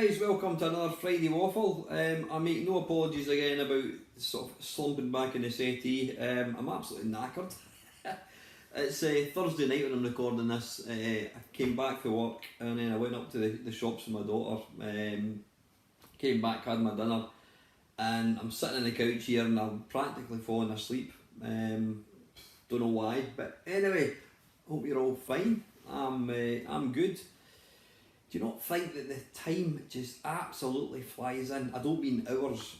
guys, welcome to another Friday Waffle. I make no apologies again about sort of slumping back in the settee. I'm absolutely knackered. It's Thursday night when I'm recording this. I came back from work and then I went up to the shops with my daughter. Came back, had my dinner, and I'm sitting on the couch here and I'm practically falling asleep. Don't know why, but anyway, hope you're all fine. I'm good. Do you not think that the time just absolutely flies in? I don't mean hours,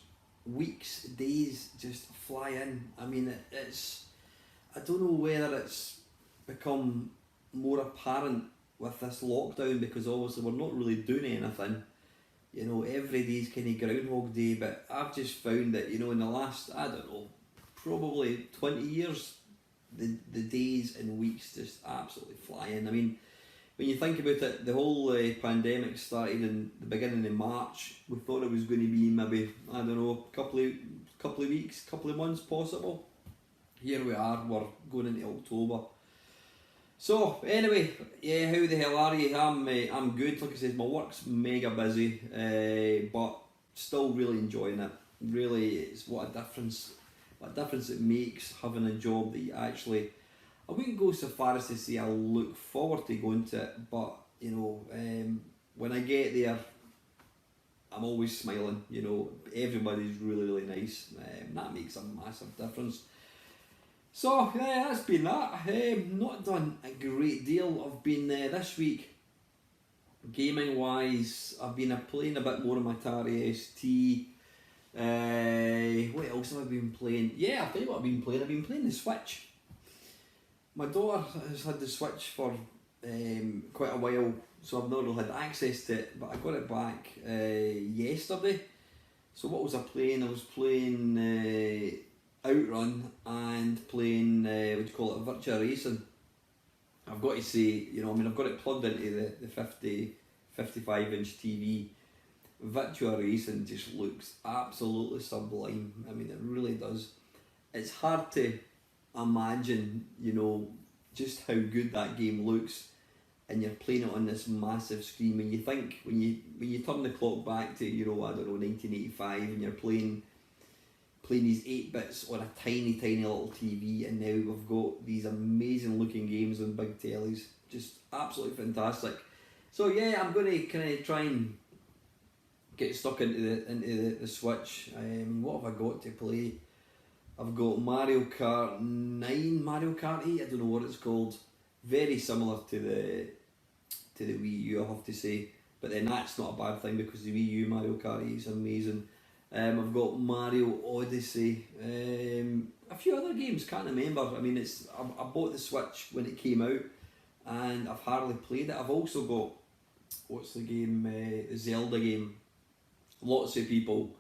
weeks, days just fly in. I mean, I don't know whether it's become more apparent with this lockdown because obviously we're not really doing anything. You know, every day's kind of Groundhog Day, but I've just found that, you know, in the last, I don't know, probably 20 years, the days and weeks just absolutely fly in. I mean, when you think about it, the whole pandemic started in the beginning of March. We thought it was going to be maybe, I don't know, a couple of weeks, couple of months possible. Here we are, we're going into October. So anyway, yeah, how the hell are you? I'm good. Like I said, my work's mega busy, but still really enjoying it. Really, it's what a difference it makes having a job that you actually, I wouldn't go so far as to say I look forward to going to it, but you know, when I get there, I'm always smiling. You know, everybody's really nice. That makes a massive difference. So yeah, that's been that. Not done a great deal. I've been this week, gaming wise, I've been playing a bit more of my Atari ST. What else have I been playing? Yeah, I'll tell you what I've been playing. I've been playing the Switch. My daughter has had the Switch for quite a while, so I've not really had access to it, but I got it back yesterday. So what was I playing? I was playing Outrun and playing, what do you call it, Virtua Racing. I've got to say, you know, I mean, I've got it plugged into the 55 inch TV. Virtua Racing just looks absolutely sublime. I mean, it really does. It's hard to imagine, you know, just how good that game looks, and you're playing it on this massive screen. When you think, when you turn the clock back to, you know, I don't know, 1985, and you're playing these 8 bits on a tiny little TV, and now we've got these amazing looking games on big tellies. Just absolutely fantastic. So yeah, I'm going to kind of try and get stuck into the Switch. What have I got to play? I've got Mario Kart 9, Mario Kart 8, I don't know what it's called. Very similar to the Wii U, I have to say. But then that's not a bad thing because the Wii U Mario Kart 8 is amazing. I've got Mario Odyssey, a few other games, can't remember. I mean, I bought the Switch when it came out and I've hardly played it. I've also got, what's the game, the Zelda game. Lots of people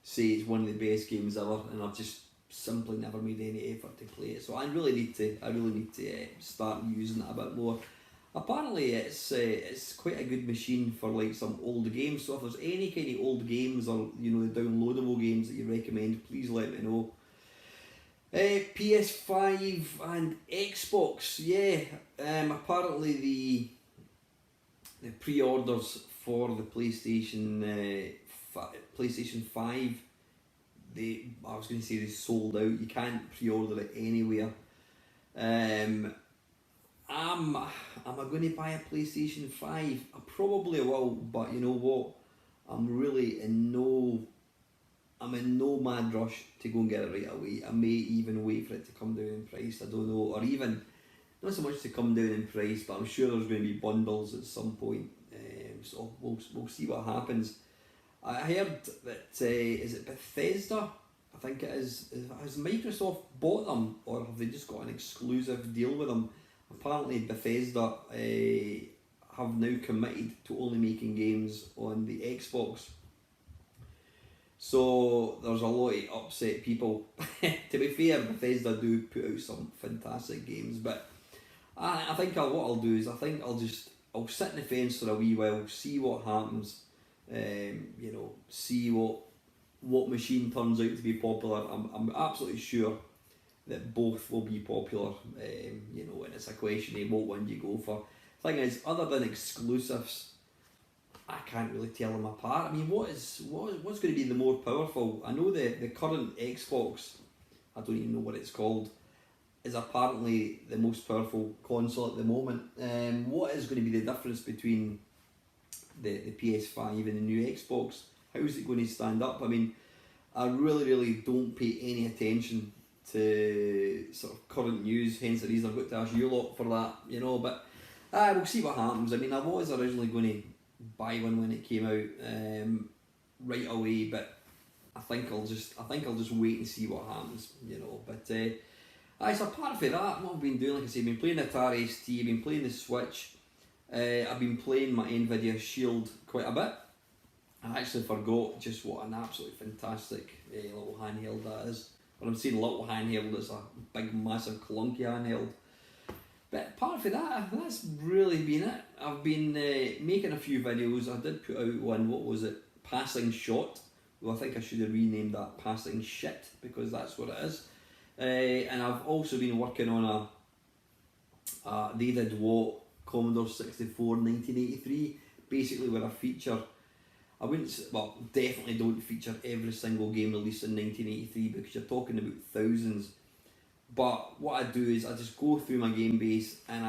say it's one of the best games ever, and I've just simply never made any effort to play it. So I really need to start using it a bit more. Apparently it's quite a good machine for like some old games, so if there's any kind of old games or, you know, the downloadable games that you recommend, please let me know. PS5 and Xbox, yeah. Apparently the pre-orders for the PlayStation 5, I was going to say they sold out. You can't pre-order it anywhere. Am I going to buy a PlayStation 5? I probably will, but you know what? I'm in no mad rush to go and get it right away. I may even wait for it to come down in price, I don't know, or even, not so much to come down in price, but I'm sure there's going to be bundles at some point, so we'll see what happens. I heard that, is it Bethesda? I think it is. Has Microsoft bought them, or have they just got an exclusive deal with them? Apparently Bethesda have now committed to only making games on the Xbox. So there's a lot of upset people. To be fair, Bethesda do put out some fantastic games, but I think what I'll do is I'll sit in the fence for a wee while, see what happens. You know, see what machine turns out to be popular. I'm absolutely sure that both will be popular. You know, and it's a question of what one you go for. Thing is, other than exclusives, I can't really tell them apart. I mean, what's going to be the more powerful? I know the current Xbox, I don't even know what it's called, is apparently the most powerful console at the moment. What is going to be the difference between the PS5 and the new Xbox? How is it going to stand up? I mean, I really don't pay any attention to sort of current news, hence the reason I've got to ask you lot for that, you know, but we'll see what happens. I mean, I was originally going to buy one when it came out right away, but I think I'll just wait and see what happens, you know. But so apart from that, what I've been doing, like I say, I've been playing Atari ST, I've been playing the Switch, I've been playing my Nvidia Shield quite a bit. I actually forgot just what an absolutely fantastic little handheld that is. When I'm saying little handheld, it's a big, massive, clunky handheld. But apart from that, that's really been it. I've been making a few videos. I did put out one, what was it? Passing Shot. Well, I think I should have renamed that Passing Shit, because that's what it is. And I've also been working on a They Did What Commodore 64 1983, basically with a feature. I wouldn't, well, definitely don't feature every single game released in 1983 because you're talking about thousands. But what I do is I just go through my game base and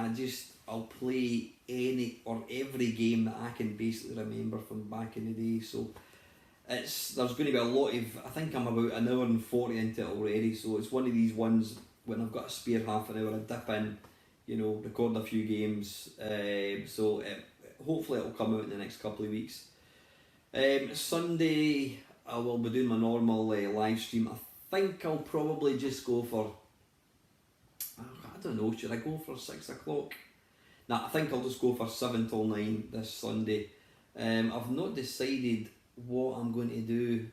I'll play any or every game that I can basically remember from back in the day. So there's going to be a lot of, I think I'm about an hour and 40 into it already. So it's one of these ones when I've got a spare half an hour, I dip in, you know, record a few games. Hopefully it'll come out in the next couple of weeks. Sunday I will be doing my normal live stream. I think I'll probably just go for, I don't know, should I go for 6 o'clock? Nah, I think I'll just go for 7 till 9 this Sunday. I've not decided what I'm going to do.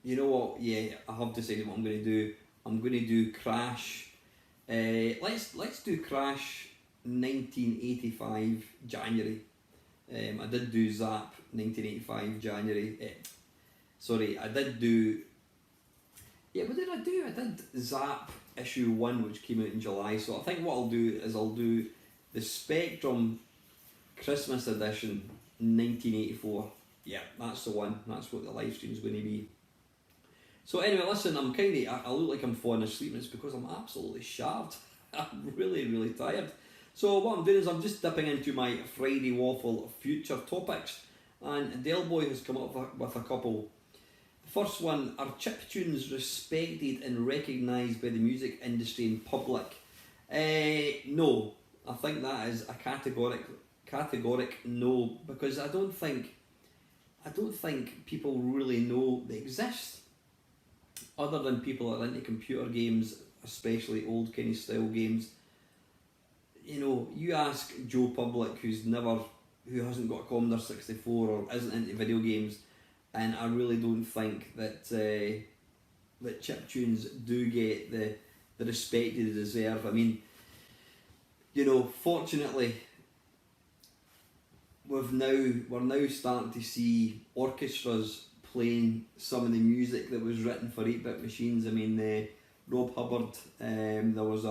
You know what, yeah, I have decided what I'm going to do. I'm going to do Crash. Let's do Crash 1985 January. I did do Zap 1985 January. I did do. Yeah, what did I do? I did Zap issue 1, which came out in July. So I think what I'll do is I'll do the Spectrum Christmas edition 1984. Yeah, that's the one. That's what the live stream is going to be. So anyway, listen, I look like I'm falling asleep, and it's because I'm absolutely sharp. I'm really tired. So what I'm doing is I'm just dipping into my Friday Waffle future topics, and Del Boy has come up with a couple. The first one, are chiptunes respected and recognised by the music industry in public? No, I think that is a categoric no, because I don't think people really know they exist, other than people that are into computer games, especially old kind of style games. You know, you ask Joe Public, who hasn't got a Commodore 64 or isn't into video games, and I really don't think that chiptunes do get the respect they deserve. I mean, you know, fortunately, we're now starting to see orchestras playing some of the music that was written for 8-bit machines. I mean, Rob Hubbard, there was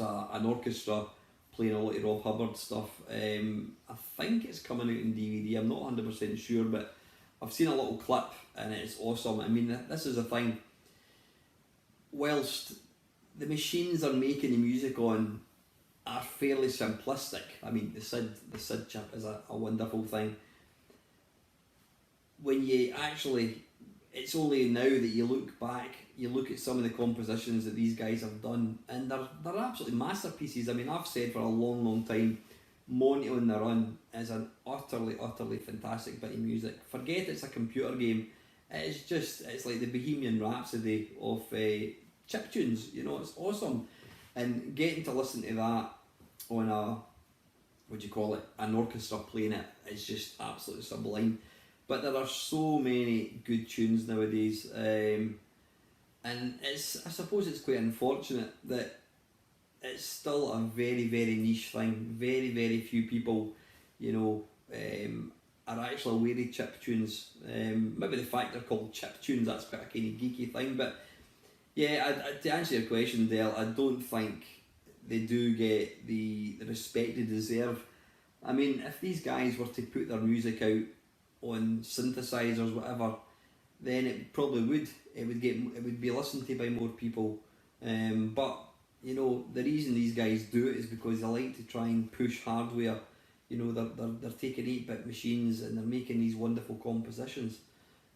an orchestra playing a lot of Rob Hubbard stuff. I think it's coming out in DVD, I'm not 100% sure, but I've seen a little clip and it's awesome. I mean, this is the thing, whilst the machines are making the music on are fairly simplistic. I mean, the SID chip is a wonderful thing. When you actually, it's only now that you look back, you look at some of the compositions that these guys have done, and they're absolutely masterpieces. I mean, I've said for a long time, Monty on the Run is an utterly fantastic bit of music. Forget it's a computer game, it's like the Bohemian Rhapsody of chiptunes, you know, it's awesome. And getting to listen to that on an orchestra playing it is just absolutely sublime. But there are so many good tunes nowadays, and I suppose it's quite unfortunate that it's still a very niche thing. Very few people, you know, are actually aware of chiptunes. Maybe the fact they're called chiptunes, that's quite a kind of geeky thing. But yeah, to answer your question, Dale, I don't think they do get the respect they deserve. I mean, if these guys were to put their music out on synthesizers, whatever, then it probably would. It would be listened to by more people. But you know, the reason these guys do it is because they like to try and push hardware. You know, they're taking 8-bit machines and they're making these wonderful compositions.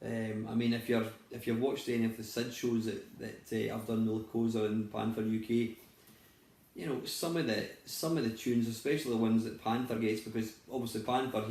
I mean, if you've watched any of the SID shows that I've done with Lacosa and Panther UK, you know, some of the tunes, especially the ones that Panther gets, because obviously Panther,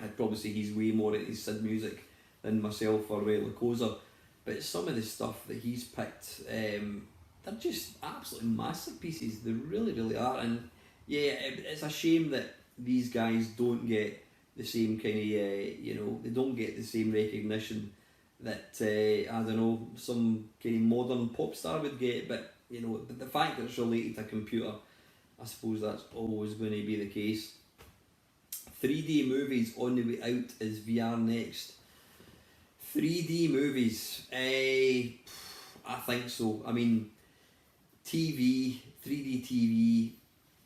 I'd probably say he's way more into SID music than myself or Lacosa, but some of the stuff that he's picked, they're just absolutely masterpieces. They really, really are. And yeah, it's a shame that these guys don't get the same kind of, you know, they don't get the same recognition that, I don't know, some kind of modern pop star would get. But, you know, the fact that it's related to a computer, I suppose that's always going to be the case. 3D movies on the way out is VR next. 3D movies, I think so. I mean, 3D TV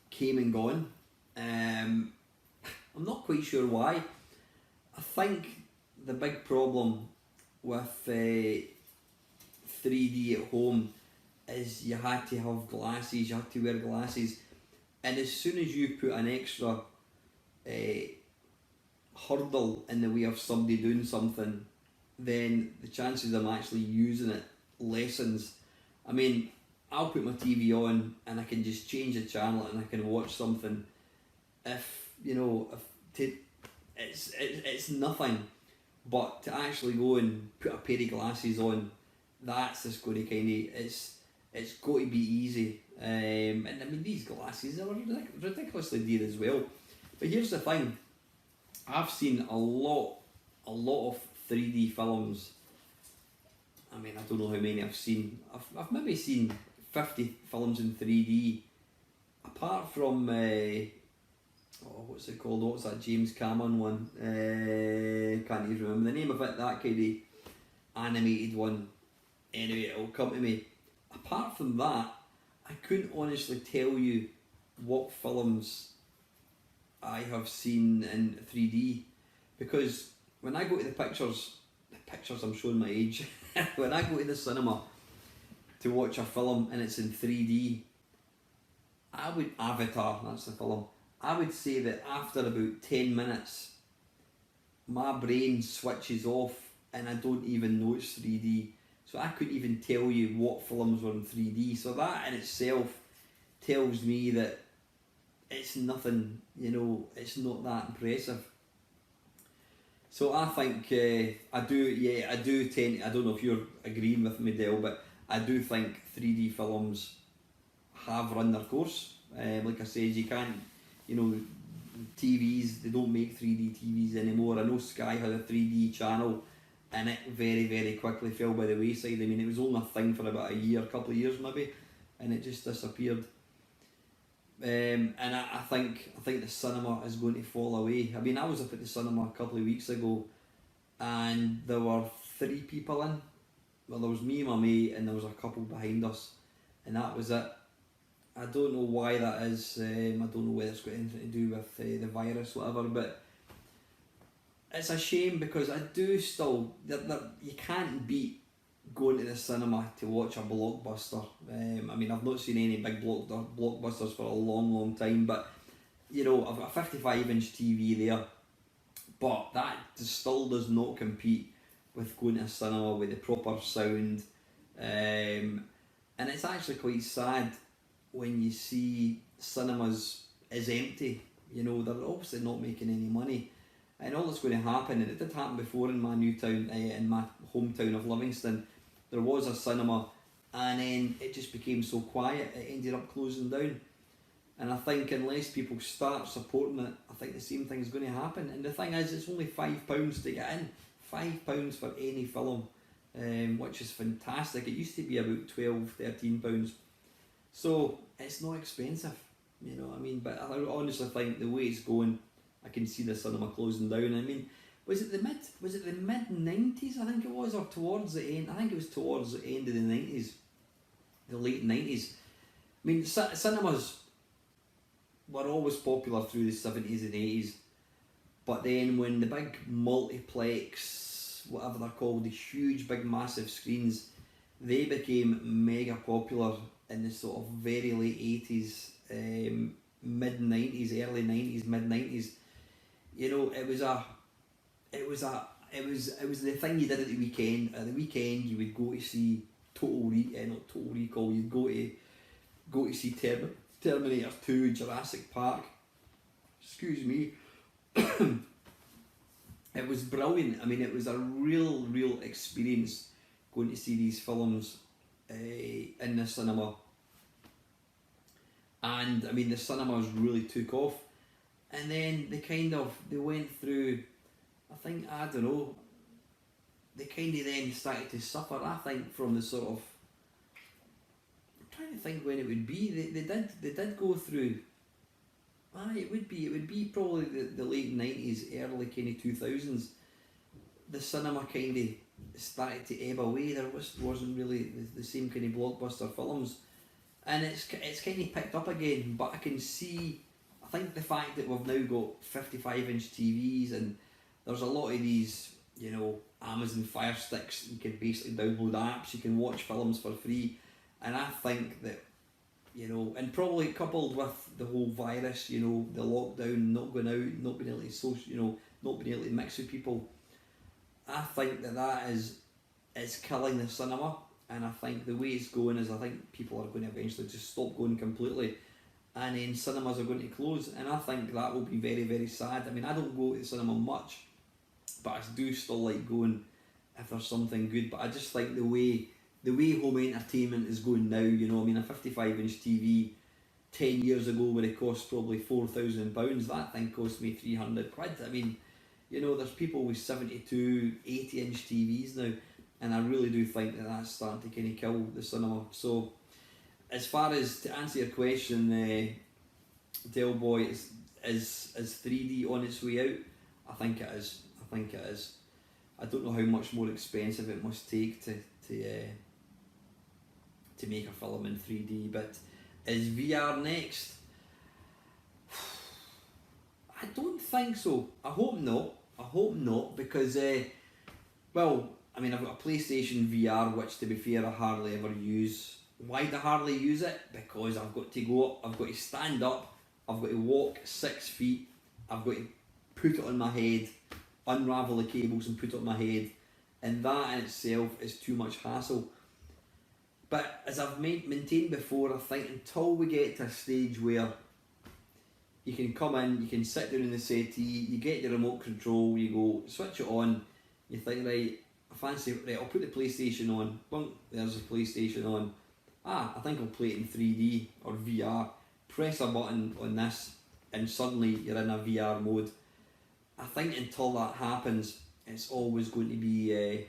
came and gone. I'm not quite sure why. I think the big problem with 3D at home is you had to have glasses, you had to wear glasses, and as soon as you put an extra hurdle in the way of somebody doing something, then the chances of them actually using it lessens. I mean, I'll put my TV on and I can just change the channel and I can watch something. If you know, it's nothing, but to actually go and put a pair of glasses on, that's just going to kind of it's got to be easy. And I mean, these glasses are ridiculously dear as well. But here's the thing: I've seen a lot of 3D films. I mean, I don't know how many I've seen. I've maybe seen 50 films in 3D, apart from what's it called? What's that James Cameron one? Can't even remember the name of it. That kind of animated one. Anyway, it'll come to me. Apart from that, I couldn't honestly tell you what films I have seen in 3D, because when I go to the pictures, I'm showing my age. When I go to the cinema to watch a film and it's in 3D, Avatar, that's the film, I would say that after about 10 minutes, my brain switches off and I don't even know it's 3D. So I couldn't even tell you what films were in 3D. So that in itself tells me that it's nothing, you know, it's not that impressive. So I think I do tend, I don't know if you're agreeing with me, Del, but I do think 3D films have run their course. Like I said, you can't, you know, TVs, they don't make 3D TVs anymore. I know Sky had a 3D channel and it very, very quickly fell by the wayside. I mean, it was only a thing for about a couple of years maybe, and it just disappeared. And I think the cinema is going to fall away. I mean, I was up at the cinema a couple of weeks ago and there were 3 people in. Well, there was me and my mate and there was a couple behind us, and that was it. I don't know why that is. I don't know whether it's got anything to do with the virus, whatever, but it's a shame because I do still, you can't beat going to the cinema to watch a blockbuster. I mean, I've not seen any big blockbusters for a long, long time, but you know, I've got a 55-inch TV there, but that still does not compete with going to a cinema with the proper sound. And it's actually quite sad when you see cinemas is empty. You know, they're obviously not making any money. And all that's going to happen, and it did happen before in my new town, in my hometown of Livingston, there was a cinema and then it just became so quiet it ended up closing down. And I think unless people start supporting it, I think the same thing is going to happen. And the thing is, it's only £5 to get in. £5 for any film, which is fantastic. It used to be about £12, £13. So it's not expensive, you know what I mean? But I honestly think the way it's going, I can see the cinema closing down. I mean, was it the mid 90s? I think it was, or towards the end. I think it was towards the end of the 90s, the late 90s. I mean, cinemas were always popular through the 70s and 80s. But then when the big multiplex, whatever they're called, the huge big massive screens, they became mega popular in the sort of very late 80s, mid 90s, early 90s, mid 90s. You know, it was the thing you did at the weekend. At the weekend, you would go to see not Total Recall. You'd go to see Terminator 2, Jurassic Park. Excuse me. It was brilliant. I mean, it was a real experience going to see these films in the cinema. And I mean, the cinemas really took off. And then they went through, I don't know, they kind of then started to suffer, I think, from the sort of, I'm trying to think when it would be, they did go through, it would be probably the late 90s, early kind of 2000s, the cinema kind of started to ebb away. There wasn't really the same kind of blockbuster films, and it's kind of picked up again. But I can see, I think the fact that we've now got 55-inch TVs, and there's a lot of these, you know, Amazon Fire Sticks, you can basically download apps, you can watch films for free, and I think that, you know, and probably coupled with the whole virus, you know, the lockdown, not going out, not being able to not being able to mix with people, I think that is killing the cinema. And I think the way it's going is, I think people are going to eventually just stop going completely, and then cinemas are going to close, and I think that will be very, very sad. I mean, I don't go to the cinema much, but I do still like going if there's something good. But I just think the way home entertainment is going now, you know, I mean, a 55-inch TV 10 years ago would have cost probably £4,000. That thing cost me £300. I mean, you know, there's people with 72, 80-inch TVs now, and I really do think that that's starting to kind of kill the cinema. So, as far as to answer your question, Del Boy, is 3D on its way out? I think it is. I don't know how much more expensive it must take to make a film in 3D, but is VR next? I don't think so. I hope not, because well, I mean, I've got a PlayStation VR, which, to be fair, I hardly ever use. Why do I hardly use it? Because I've got to go up, I've got to stand up, I've got to walk 6 feet, I've got to put it on my head, unravel the cables and put it on my head, and that in itself is too much hassle. But as I've maintained before, I think until we get to a stage where you can come in, you can sit down in the settee, you get your remote control, you go switch it on, you think, right, I fancy, right, I'll put the PlayStation on, boom, there's the PlayStation on, I think I'll play it in 3D or VR, press a button on this, and suddenly you're in a VR mode. I think until that happens, it's always going to be,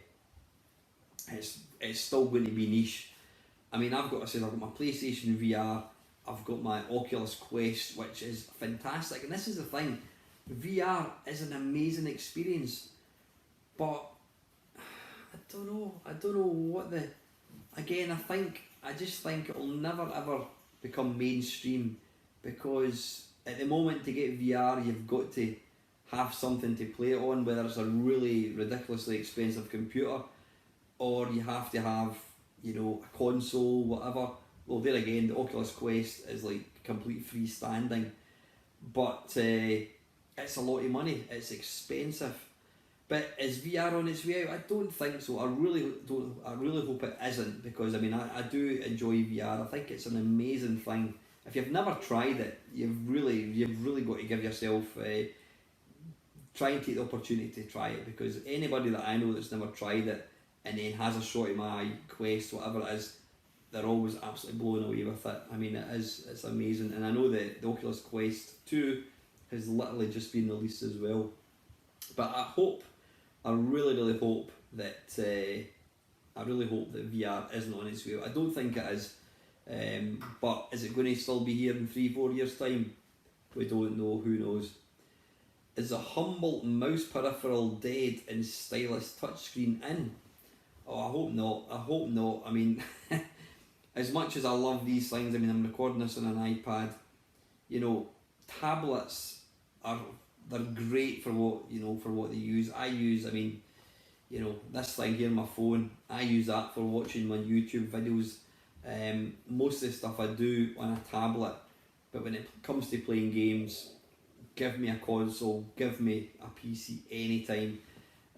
it's still going to be niche. I mean, I've got my PlayStation VR, I've got my Oculus Quest, which is fantastic, and this is the thing, VR is an amazing experience, but I don't know what I just think it'll never ever become mainstream, because at the moment, to get VR, you've got to have something to play it on, whether it's a really ridiculously expensive computer, or you have to have, you know, a console, whatever. Well, there again, the Oculus Quest is like complete freestanding, but it's a lot of money, it's expensive. But is VR on its way out? I don't think so. I really hope it isn't, because I mean, I do enjoy VR. I think it's an amazing thing. If you've never tried it, you've really got to give yourself try and take the opportunity to try it, because anybody that I know that's never tried it and then has a shot in my Quest, whatever it is, they're always absolutely blown away with it. I mean, it's amazing, and I know that the Oculus Quest 2 has literally just been released as well. But I really hope that VR isn't on its way. I don't think it is, but is it going to still be here in 3-4 years' time? We don't know. Who knows? Is a humble mouse peripheral dead and stylus touchscreen in? Oh, I hope not. I mean, as much as I love these things, I mean, I'm recording this on an iPad. You know, tablets they're great for what they use. This thing here, my phone, I use that for watching my YouTube videos. Most of the stuff I do on a tablet, but when it comes to playing games, give me a console, give me a PC anytime.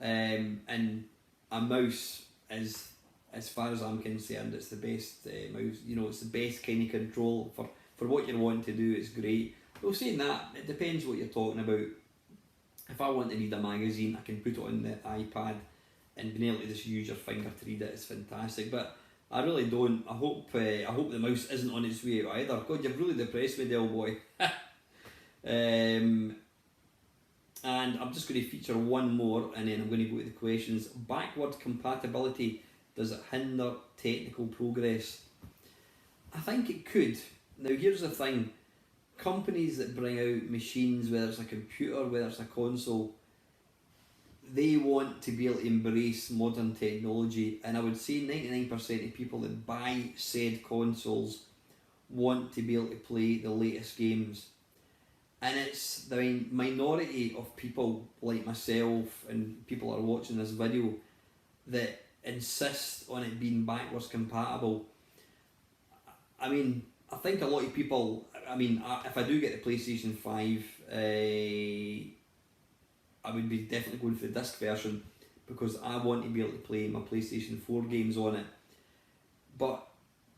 And a mouse is, as far as I'm concerned, it's the best mouse. It's the best kind of control for what you're wanting to do. It's great. Well, saying that, it depends what you're talking about. If I want to read a magazine, I can put it on the iPad, and being able to just use your finger to read it is fantastic. But I really don't. I hope the mouse isn't on its way out either. God, you've really depressed me, Del boy. And I'm just going to feature one more, and then I'm going to go to the questions. Backward compatibility, does it hinder technical progress? I think it could. Now here's the thing. Companies that bring out machines, whether it's a computer, whether it's a console, they want to be able to embrace modern technology, and I would say 99% of people that buy said consoles want to be able to play the latest games. And it's the minority of people like myself and people that are watching this video that insist on it being backwards compatible. I think a lot of people, if I do get the PlayStation 5, I would be definitely going for the disc version because I want to be able to play my PlayStation 4 games on it. But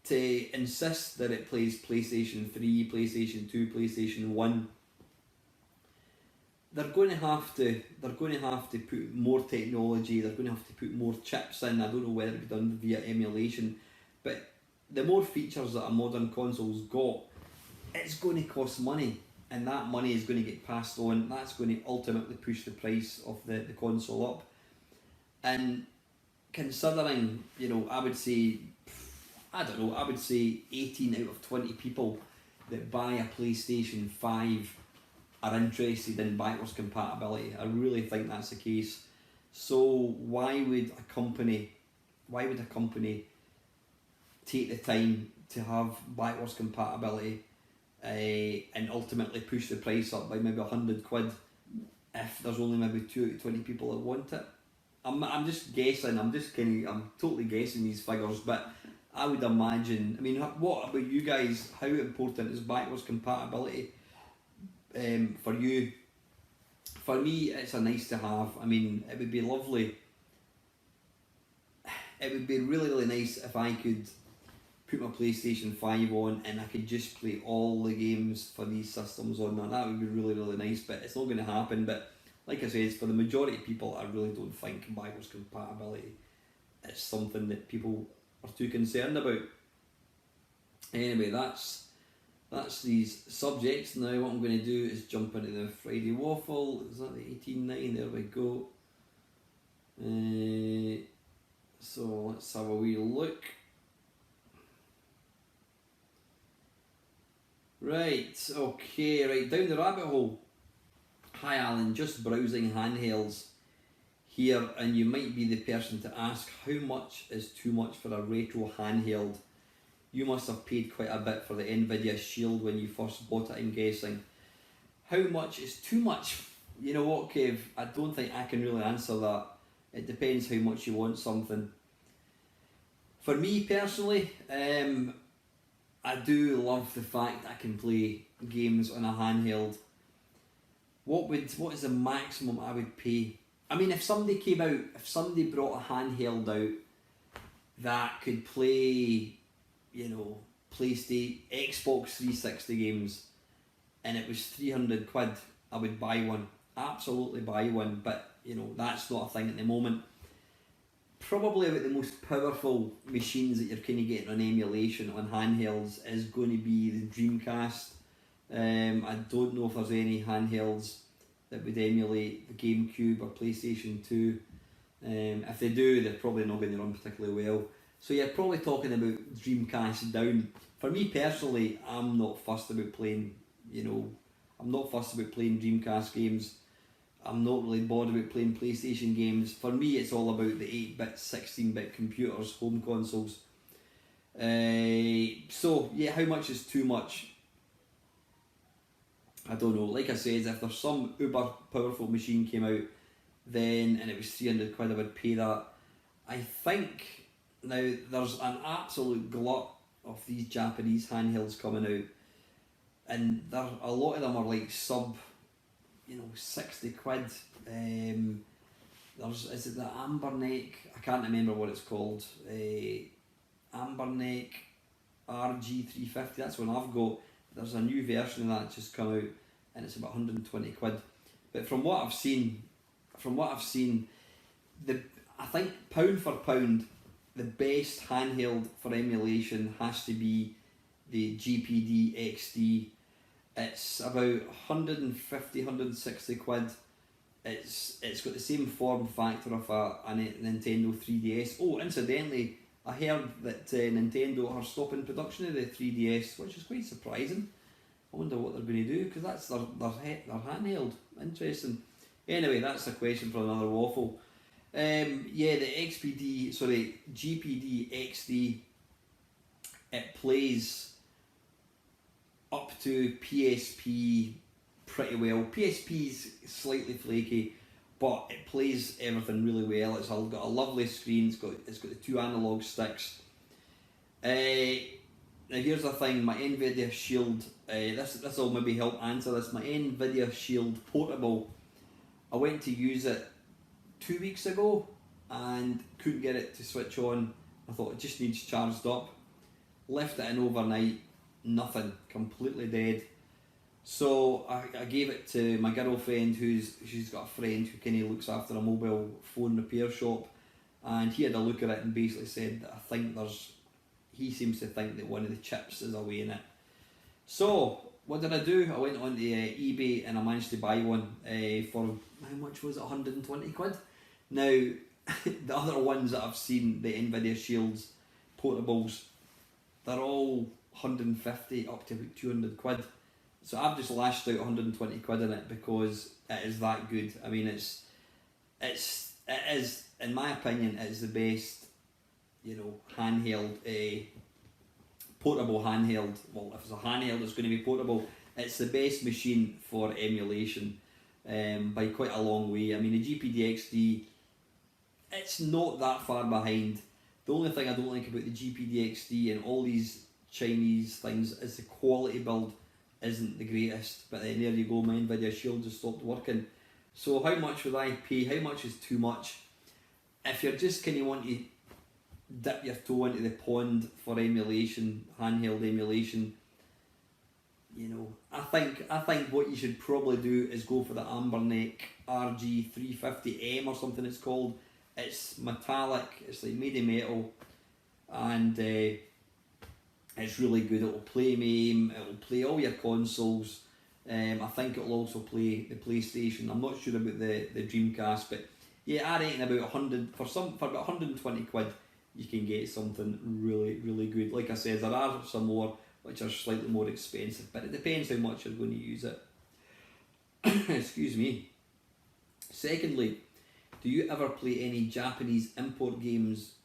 to insist that it plays PlayStation 3, PlayStation 2, PlayStation 1, they're going to have to put more technology, they're going to have to put more chips in. I don't know whether it be done via emulation, but the more features that a modern console's got, it's going to cost money, and that money is going to get passed on. That's going to ultimately push the price of the console up. And considering, I would say 18 out of 20 people that buy a PlayStation 5 are interested in backwards compatibility. I really think that's the case. So why would a company take the time to have backwards compatibility and ultimately push the price up by maybe £100 if there's only maybe 2 out of 20 people that want it? I'm just guessing. I'm totally guessing these figures, but I would imagine. What about you guys? How important is backwards compatibility for you? For me, it's a nice to have. It would be lovely. It would be really, really nice if I could put my PlayStation 5 on and I could just play all the games for these systems on there. That would be really, really nice, but it's not going to happen. But like I said, for the majority of people, I really don't think backwards compatibility is something that people are too concerned about. Anyway, that's these subjects. Now what I'm going to do is jump into the Friday Waffle. Is that the 18.9? There we go. So let's have a wee look. Right, okay, right, down the rabbit hole. Hi Alan, just browsing handhelds here, and you might be the person to ask how much is too much for a retro handheld. You must have paid quite a bit for the Nvidia Shield when you first bought it, I'm guessing. How much is too much? You know what, Kev, I don't think I can really answer that. It depends how much you want something. For me personally, I do love the fact that I can play games on a handheld. What is the maximum I would pay? If somebody brought a handheld out that could play, PlayStation, Xbox 360 games, and it was £300, I would buy one. Absolutely buy one, but that's not a thing at the moment. Probably about the most powerful machines that you're kind of getting on emulation on handhelds is going to be the Dreamcast. I don't know if there's any handhelds that would emulate the GameCube or PlayStation 2. If they do, they're probably not going to run particularly well. So you're probably talking about Dreamcast down. For me personally, I'm not fussed about playing, Dreamcast games. I'm not really bothered about playing PlayStation games. For me, it's all about the 8-bit, 16-bit computers, home consoles. So, yeah, how much is too much? I don't know, like I said, if there's some uber powerful machine came out then and it was 300 quid, I would pay that. I think now there's an absolute glut of these Japanese handhelds coming out, and a lot of them are like sub, 60 quid. Is it the Amberneck? I can't remember what it's called. Amberneck RG350. That's one I've got. There's a new version of that just come out, and it's about 120 quid. But from what I've seen, I think pound for pound, the best handheld for emulation has to be the GPD XD. It's about 150, 160 quid. It's got the same form factor of a Nintendo 3DS. Oh, incidentally, I heard that Nintendo are stopping production of the 3DS, which is quite surprising. I wonder what they're going to do, because that's their handheld. Interesting. Anyway, that's a question for another waffle. The GPD XD, it plays up to PSP pretty well. PSP's slightly flaky, but it plays everything really well. It's got a lovely screen. It's got the two analog sticks. Now here's the thing. My Nvidia Shield. This will maybe help answer this. My Nvidia Shield Portable. I went to use it 2 weeks ago and couldn't get it to switch on. I thought it just needs charged up. Left it in overnight. Nothing. Completely dead. So I gave it to my girlfriend, she's got a friend who kind of looks after a mobile phone repair shop, and he had a look at it and basically said that he seems to think that one of the chips is away in it. So what did I do? I went on to eBay and I managed to buy one for, how much was it, 120 quid? Now, the other ones that I've seen, the Nvidia Shields portables, they're all 150 up to about 200 quid. So I've just lashed out 120 quid in it because it is that good. I mean, it is, in my opinion, it is the best, handheld, portable handheld. Well, if it's a handheld, it's going to be portable. It's the best machine for emulation by quite a long way. I mean, the GPD XD, it's not that far behind. The only thing I don't like about the GPD XD and all these Chinese things is the quality build isn't the greatest, but then there you go, my Nvidia Shield just stopped working. So how much would I pay? How much is too much? If you're just kind of want to dip your toe into the pond for emulation, handheld emulation, I think what you should probably do is go for the Amberneck RG350M or something it's called. It's metallic, it's like made of metal, and it's really good. It'll play MAME, it'll play all your consoles. I think it'll also play the PlayStation. I'm not sure about the Dreamcast, but yeah, I reckon about 100 for about 120 quid you can get something really, really good. Like I said, there are some more which are slightly more expensive, but it depends how much you're going to use it. Excuse me. Secondly, do you ever play any Japanese import games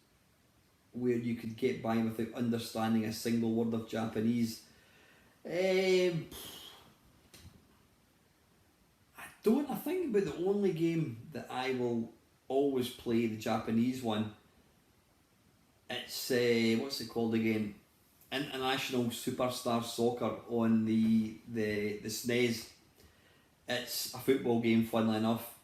where you could get by without understanding a single word of Japanese? I think about the only game that I will always play, the Japanese one, it's what's it called again? International Superstar Soccer on the SNES. It's a football game, funnily enough,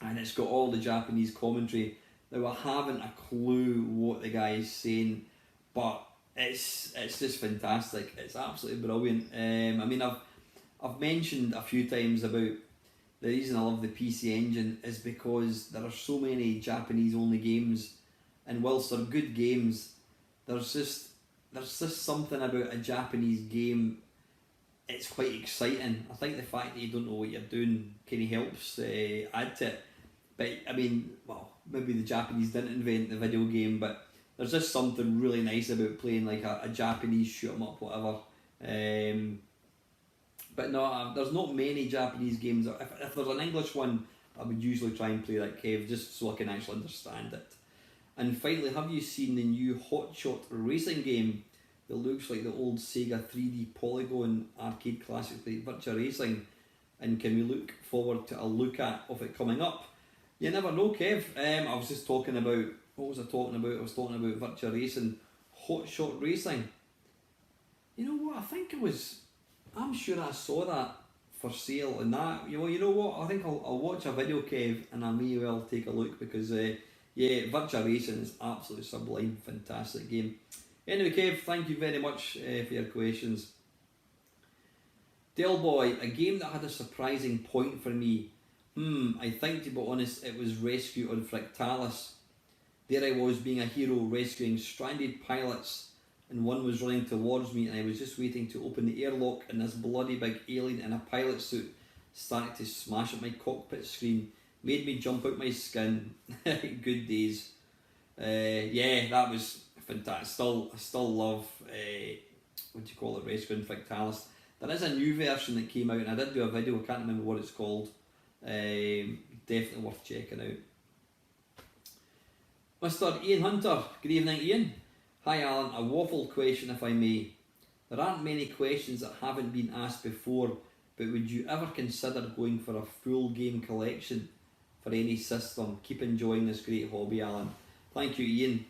and it's got all the Japanese commentary. Now I haven't a clue what the guy is saying, but it's just fantastic. It's absolutely brilliant. I mean, I've mentioned a few times about the reason I love the PC Engine is because there are so many Japanese only games, and whilst they're good games, there's just something about a Japanese game. It's quite exciting. I think the fact that you don't know what you're doing kind of helps add to it. But I mean, well, maybe the Japanese didn't invent the video game, but there's just something really nice about playing like a Japanese shoot 'em up, whatever. But no, there's not many Japanese games. If there's an English one, I would usually try and play that cave just so I can actually understand it. And finally, have you seen the new Hot Shot racing game that looks like the old Sega 3D Polygon arcade classic like Virtua Racing, and can we look forward to a look at of it coming up? You never know, Kev. I was just talking about, what was I talking about? I was talking about Virtua Racing, Hot Shot Racing. You know what, I think it was, I'm sure I saw that for sale, and that, you know what, I think I'll watch a video, Kev, and I may well take a look, because yeah, Virtua Racing is absolutely sublime, fantastic game. Anyway, Kev, thank you very much for your questions. Del Boy, a game that had a surprising point for me. I think, to be honest, it was Rescue on Fractalis. There I was, being a hero, rescuing stranded pilots, and one was running towards me, and I was just waiting to open the airlock, and this bloody big alien in a pilot suit started to smash at my cockpit screen. Made me jump out my skin. Good days. Yeah, that was fantastic. I still love, what do you call it, Rescue on Fractalis. There is a new version that came out, and I did do a video, I can't remember what it's called. Definitely worth checking out. Mr. Ian Hunter, good evening Ian. Hi Alan, a waffle question if I may. There aren't many questions that haven't been asked before, but would you ever consider going for a full game collection for any system? Keep enjoying this great hobby, Alan. Thank you, Ian.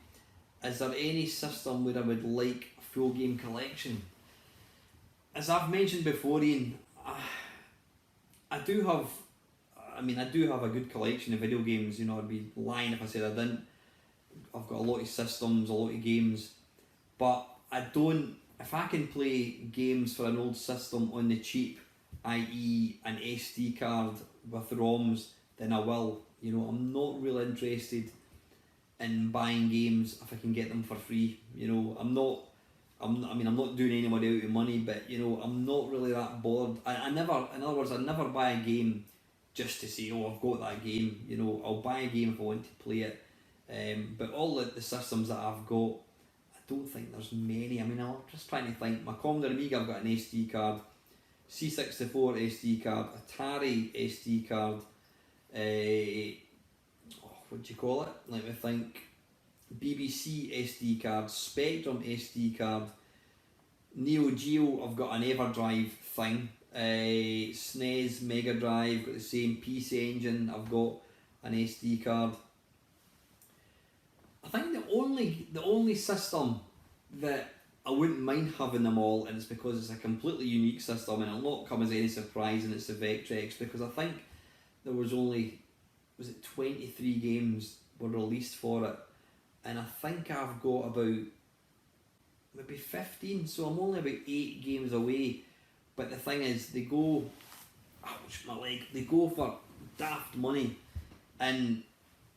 Is there any system where I would like a full game collection? As I've mentioned before, Ian, I do have a good collection of video games. You know, I'd be lying if I said I didn't. I've got a lot of systems, a lot of games, but I don't, if I can play games for an old system on the cheap, i.e. an SD card with ROMs, then I will. You know, I'm not really interested in buying games if I can get them for free. You know, I'm not doing anybody out of money, but you know, I'm not really that bothered. I never, in other words, I never buy a game just to say, oh, I've got that game. You know, I'll buy a game if I want to play it. But all the systems that I've got, I don't think there's many. I mean, I'm just trying to think. My Commodore Amiga, I've got an SD card, C64 SD card, Atari SD card, what do you call it? Let me think. BBC SD card, Spectrum SD card, Neo Geo, I've got an Everdrive thing, SNES, Mega Drive, got the same PC Engine, I've got an SD card. I think the only system that I wouldn't mind having them all, and it's because it's a completely unique system and it'll not come as any surprise, and it's the Vectrex, because I think there was only, was it 23 games were released for it, and I think I've got about maybe 15, so I'm only about 8 games away. But the thing is, they go, ouch, my leg, they go for daft money, and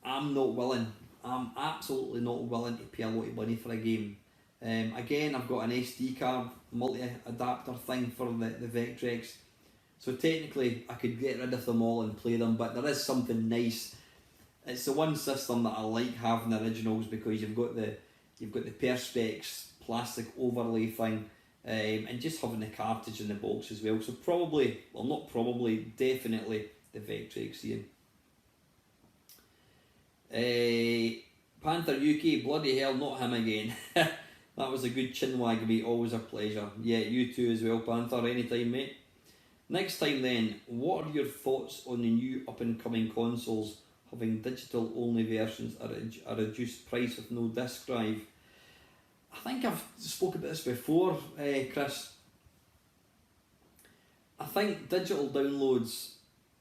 I'm not willing. I'm absolutely not willing to pay a lot of money for a game. Again, I've got an SD card multi-adapter thing for the Vectrex, so technically I could get rid of them all and play them, but there is something nice. It's the one system that I like having the originals, because you've got the Perspex plastic overlay thing, and just having the cartridge in the box as well. So probably, well, not probably, definitely the Vectrex, Ian. Panther UK, bloody hell, not him again. That was a good chinwag, mate, always a pleasure. Yeah, you too as well, Panther, anytime, mate. Next time then, what are your thoughts on the new up and coming consoles having digital only versions at a reduced price with no disc drive? I think I've spoken about this before, Chris. I think digital downloads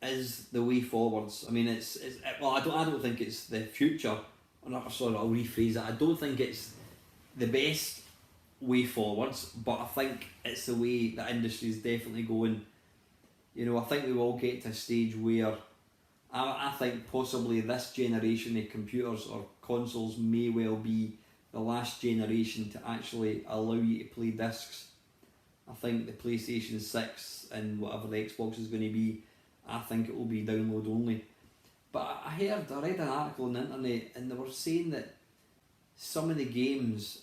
is the way forwards. I mean, well, I don't think it's the future. Sorry, I'll rephrase it. I don't think it's the best way forwards, but I think it's the way the industry is definitely going. You know, I think we will get to a stage where I think possibly this generation of computers or consoles may well be the last generation to actually allow you to play discs. I think the PlayStation 6 and whatever the Xbox is going to be, I think it will be download only. But I read an article on the internet, and they were saying that some of the games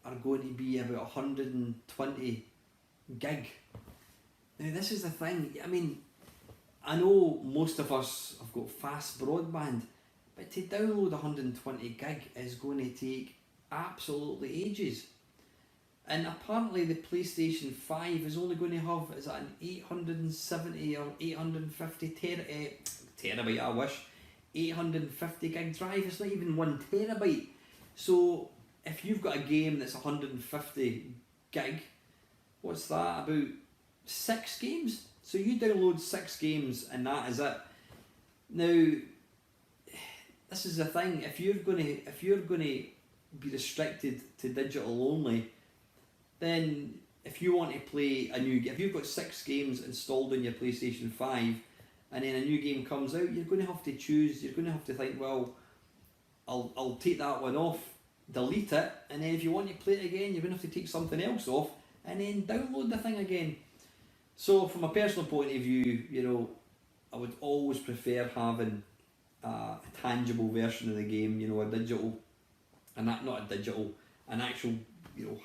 are going to be about 120 gig. Now this is the thing, I mean, I know most of us have got fast broadband, but to download 120 gig is going to take absolutely ages. And apparently the PlayStation 5 is only going to have, is it an 870 or 850 terabyte, I wish, 850 gig drive. It's not even 1 terabyte. So if you've got a game that's 150 gig, what's that, about 6 games? So you download 6 games and that is it. Now, this is the thing, if you're gonna be restricted to digital only, then if you want to play a new game, if you've got 6 games installed on your PlayStation 5 and then a new game comes out, you're going to have to choose, you're going to have to think, well, I'll take that one off, delete it, and then if you want to play it again, you're going to have to take something else off and then download the thing again. So from a personal point of view, you know, I would always prefer having a tangible version of the game, you know, a digital, and not a digital, an actual, you know,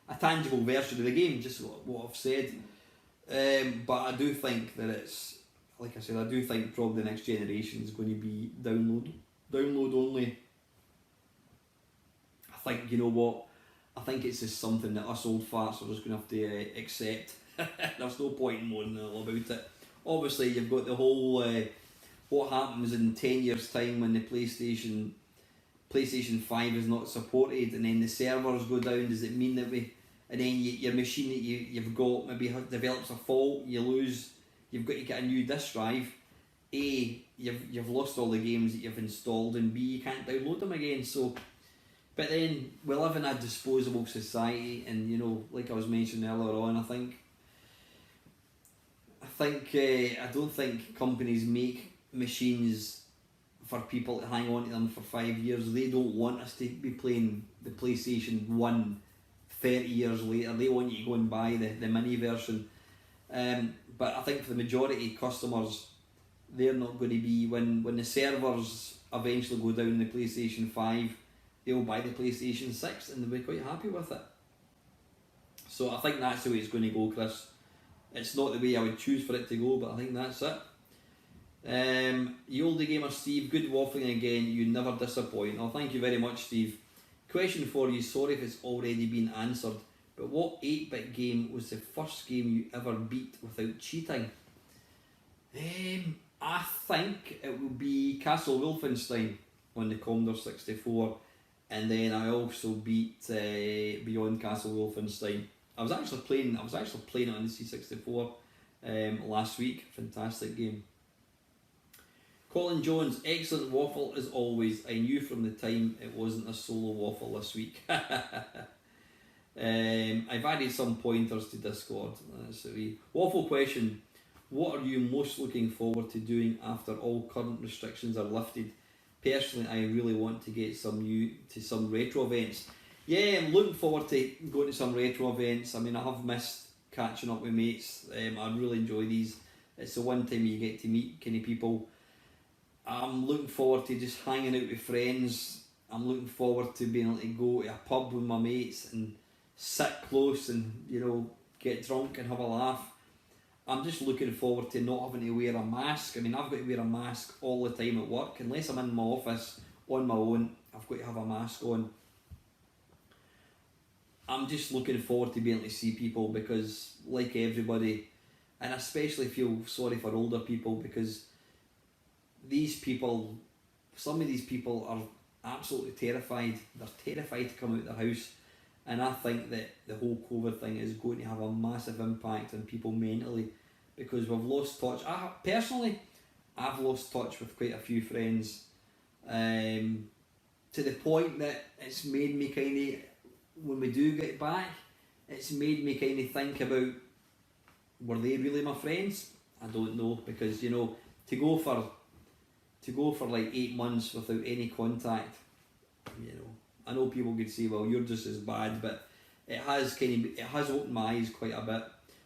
a tangible version of the game, just what I've said. But I do think that it's, like I said, I do think probably the next generation is going to be download only. I think, you know what, I think it's just something that us old farts are just going to have to accept. There's no point in moaning all about it. Obviously you've got the whole, what happens in 10 years time when the PlayStation 5 is not supported and then the servers go down. Does it mean that and then your machine that you've got maybe develops a fault, you lose, you've got to get a new disk drive. A, you've lost all the games that you've installed, and B, you can't download them again. So, but then we live in a disposable society, and you know, like I was mentioning earlier on, I don't think companies make machines for people to hang on to them for 5 years. They don't want us to be playing the PlayStation 1 30 years later. They want you to go and buy the mini version. But I think for the majority of customers, they're not going to be, when the servers eventually go down in the PlayStation 5, they'll buy the PlayStation 6 and they'll be quite happy with it. So I think that's the way it's going to go, Chris. It's not the way I would choose for it to go, but I think that's it. Oldie Gamer Steve, good waffling again, you never disappoint. Oh, thank you very much, Steve. Question for you, sorry if it's already been answered, but what 8-bit game was the first game you ever beat without cheating? I think it would be Castle Wolfenstein on the Commodore 64, and then I also beat Beyond Castle Wolfenstein. I was actually playing it on the C64 last week. Fantastic game. Colin Jones, excellent waffle as always. I knew from the time it wasn't a solo waffle this week. I've added some pointers to Discord. Waffle question. What are you most looking forward to doing after all current restrictions are lifted? Personally, I really want to get some retro events. Yeah, I'm looking forward to going to some retro events. I mean, I have missed catching up with mates. I really enjoy these. It's the one time you get to meet kind of people. I'm looking forward to just hanging out with friends. I'm looking forward to being able to go to a pub with my mates and sit close and, you know, get drunk and have a laugh. I'm just looking forward to not having to wear a mask. I mean, I've got to wear a mask all the time at work. Unless I'm in my office on my own, I've got to have a mask on. I'm just looking forward to being able to see people because, like everybody, and I especially feel sorry for older people because some of these people are absolutely terrified. They're terrified to come out of their house, and I think that the whole COVID thing is going to have a massive impact on people mentally because we've lost touch. I've lost touch with quite a few friends to the point that it's made me kind of, when we do get back, it's made me kind of think about, were they really my friends? I don't know, because, you know, to go for like 8 months without any contact, you know, I know people could say, well, you're just as bad, but it has opened my eyes quite a bit.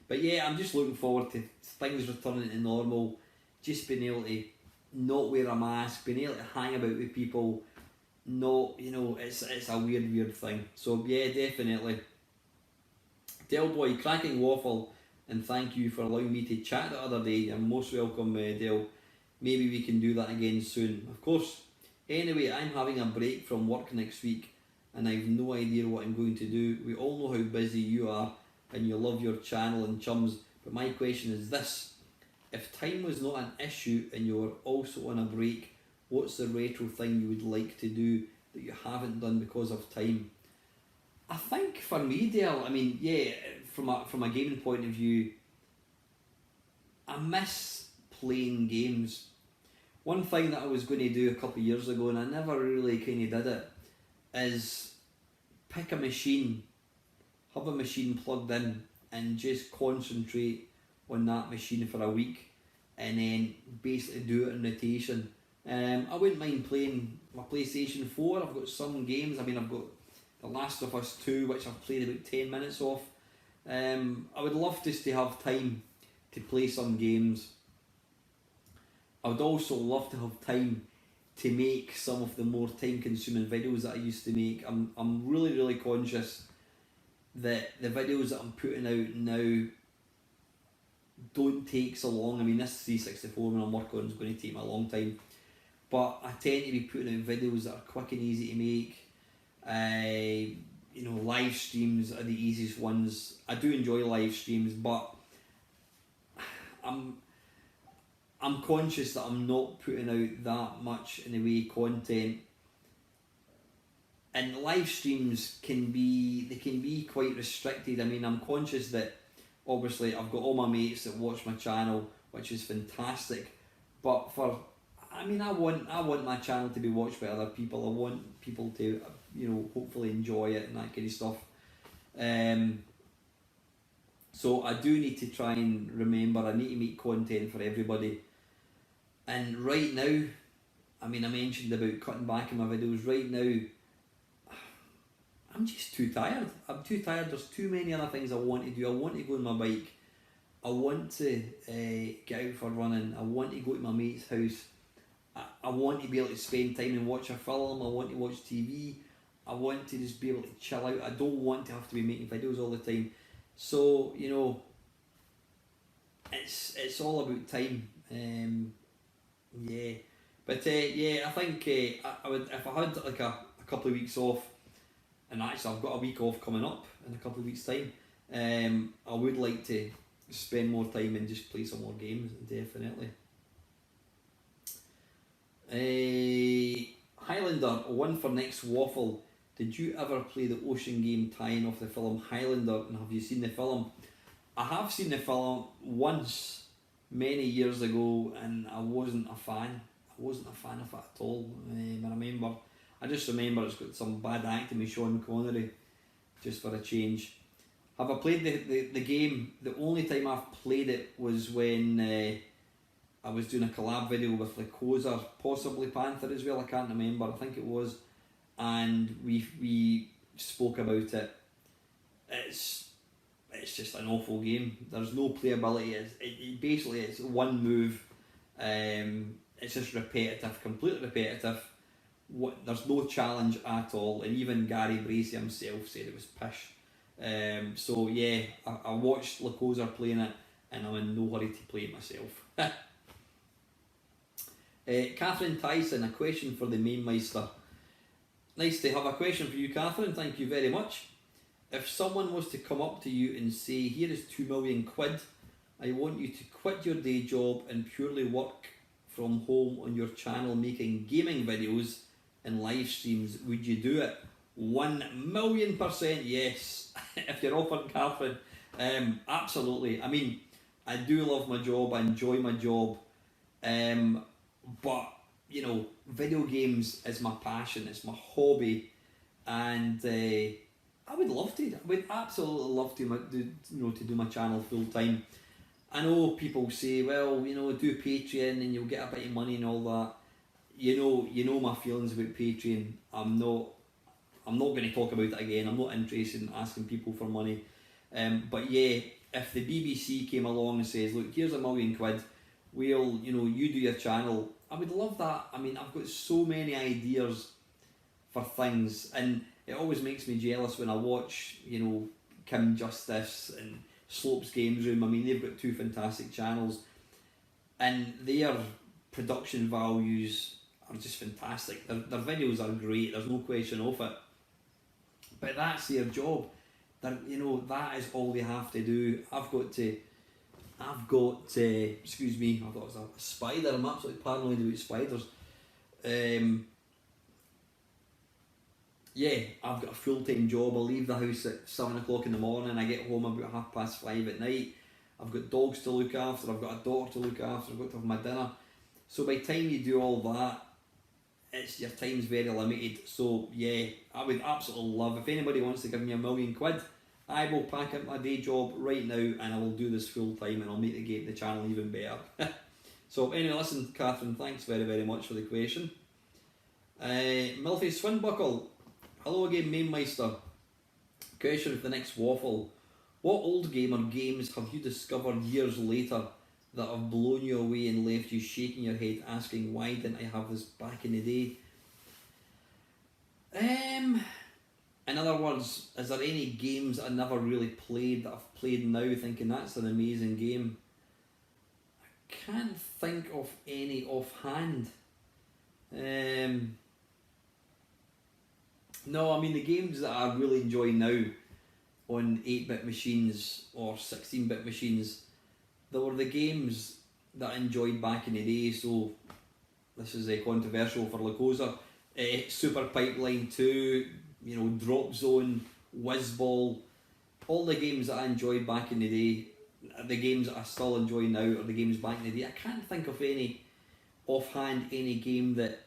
But yeah, I'm just looking forward to things returning to normal, just being able to not wear a mask, being able to hang about with people. No, you know, it's a weird thing. So yeah, definitely. Del Boy, cracking waffle, and thank you for allowing me to chat the other day. You're most welcome, Del. Maybe we can do that again soon, of course. Anyway, I'm having a break from work next week and I've no idea what I'm going to do. We all know how busy you are and you love your channel and chums, but my question is this: if time was not an issue and you were also on a break, what's the retro thing you would like to do that you haven't done because of time? I think for me, Dale, I mean, yeah, from a gaming point of view, I miss playing games. One thing that I was going to do a couple of years ago, and I never really kind of did it, is pick a machine, have a machine plugged in, and just concentrate on that machine for a week, and then basically do it in rotation. I wouldn't mind playing my PlayStation 4. I've got some games. I mean, I've got The Last of Us 2, which I've played about 10 minutes of. I would love just to have time to play some games. I would also love to have time to make some of the more time consuming videos that I used to make. I'm really conscious that the videos that I'm putting out now don't take so long. I mean, this 364 when I'm working on is going to take me a long time, but I tend to be putting out videos that are quick and easy to make. Live streams are the easiest ones. I do enjoy live streams, but I'm conscious that I'm not putting out that much in the way of content. And live streams can be quite restricted. I mean, I'm conscious that obviously I've got all my mates that watch my channel, which is fantastic. But I want my channel to be watched by other people. I want people to, hopefully enjoy it and that kind of stuff. So I do need to try and remember, I need to make content for everybody. And right now, I mean, I mentioned about cutting back in my videos. Right now, I'm just too tired. I'm too tired. There's too many other things I want to do. I want to go on my bike. I want to get out for running. I want to go to my mate's house. I want to be able to spend time and watch a film. I want to watch TV. I want to just be able to chill out. I don't want to have to be making videos all the time. So, it's all about time. Yeah. But I think I would, if I had like a couple of weeks off, and actually I've got a week off coming up in a couple of weeks' time, I would like to spend more time and just play some more games, definitely. Highlander, one for next waffle. Did you ever play the Ocean game tie-in of the film Highlander, and have you seen the film? I have seen the film once, many years ago, and I wasn't a fan. I wasn't a fan of it at all. I just remember it's got some bad acting with Sean Connery, just for a change. Have I played the game? The only time I've played it was when I was doing a collab video with Lycosa, possibly Panther as well, I can't remember, I think it was, and we spoke about it. It's just an awful game. There's no playability. Basically it's one move. It's just repetitive, completely repetitive. There's no challenge at all, and even Gary Bracey himself said it was pish. So yeah, I watched Lycosa playing it, and I'm in no hurry to play it myself. Catherine Tyson, a question for the main meister. Nice to have a question for you, Catherine, thank you very much. If someone was to come up to you and say, here is 2 million quid, I want you to quit your day job and purely work from home on your channel making gaming videos and live streams, would you do it? 1,000,000% yes. If you're offering, Catherine, absolutely. I mean, I do love my job, I enjoy my job, but video games is my passion, it's my hobby, and I would love to. I would absolutely love to do my channel full time. I know people say, well, do Patreon and you'll get a bit of money and all that. You know my feelings about Patreon. I'm not going to talk about it again. I'm not interested in asking people for money. But yeah, if the BBC came along and says, look, here's 1,000,000 quid, you do your channel, I would love that. I mean, I've got so many ideas for things, and it always makes me jealous when I watch, Kim Justice and Slope's Games Room. I mean, they've got 2 fantastic channels, and their production values are just fantastic. Their videos are great, there's no question of it. but that's their job. You know, that is all they have to do. I've got excuse me, I thought it was a spider. I'm absolutely paranoid about spiders. Yeah, I've got a full-time job. I leave the house at 7 o'clock in the morning. I get home about 5:30 at night. I've got dogs to look after. I've got a daughter to look after. I've got to have my dinner. So by the time you do all that, your time's very limited. So yeah, I would absolutely love, if anybody wants to give me £1,000,000, I will pack up my day job right now and I will do this full time and I'll make the channel even better. So anyway, listen, Catherine, thanks very, very much for the question. Milfy Swinbuckle, hello again, Mainmeister. Question for the next waffle. What old game or games have you discovered years later that have blown you away and left you shaking your head asking, why didn't I have this back in the day? In other words, is there any games I never really played that I've played now thinking that's an amazing game? I can't think of any offhand. No, I mean the games that I really enjoy now on 8-bit machines or 16-bit machines, they were the games that I enjoyed back in the day. So this is controversial for Lacosa. Super Pipeline 2, you know, Drop Zone, Whizball, all the games that I enjoyed back in the day, the games that I still enjoy now are the games back in the day. I can't think of any offhand, any game that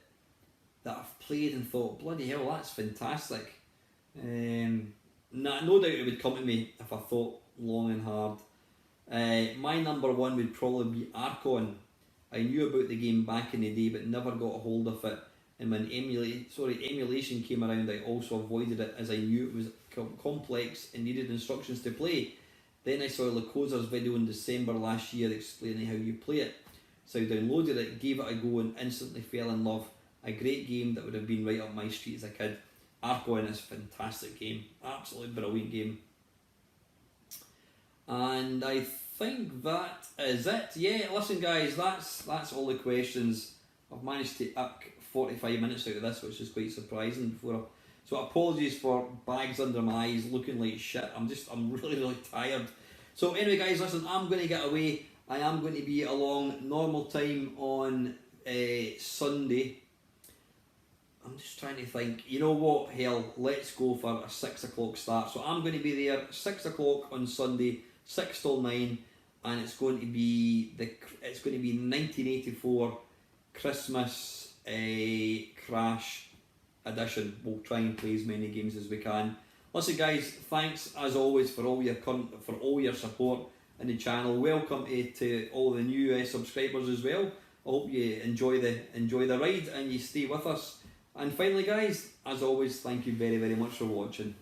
I've played and thought, bloody hell, that's fantastic. No doubt it would come to me if I thought long and hard. My number one would probably be Archon. I knew about the game back in the day but never got a hold of it, and when emulation came around I also avoided it as I knew it was complex and needed instructions to play. Then I saw Lacosa's video in December last year explaining how you play it, so I downloaded it, gave it a go and instantly fell in love. A great game that would have been right up my street as a kid. Archon is a fantastic game, absolutely brilliant game. And I think that is it. Yeah, listen guys, that's all the questions. I've managed to up 45 minutes out of this, which is quite surprising. So apologies for bags under my eyes, looking like shit. I'm really, really tired. So anyway guys, listen, I'm going to get away. I am going to be along normal time on Sunday. I'm just trying to think, you know what, hell, let's go for a 6 o'clock start. So I'm going to be there 6 o'clock on Sunday, 6 till 9, and it's going to be 1984 Christmas Crash edition. We'll try and play as many games as we can. Listen guys, thanks as always for all your support in the channel. Welcome to all the new subscribers as well. I hope you enjoy the ride and you stay with us. And finally guys, as always, thank you very, very much for watching.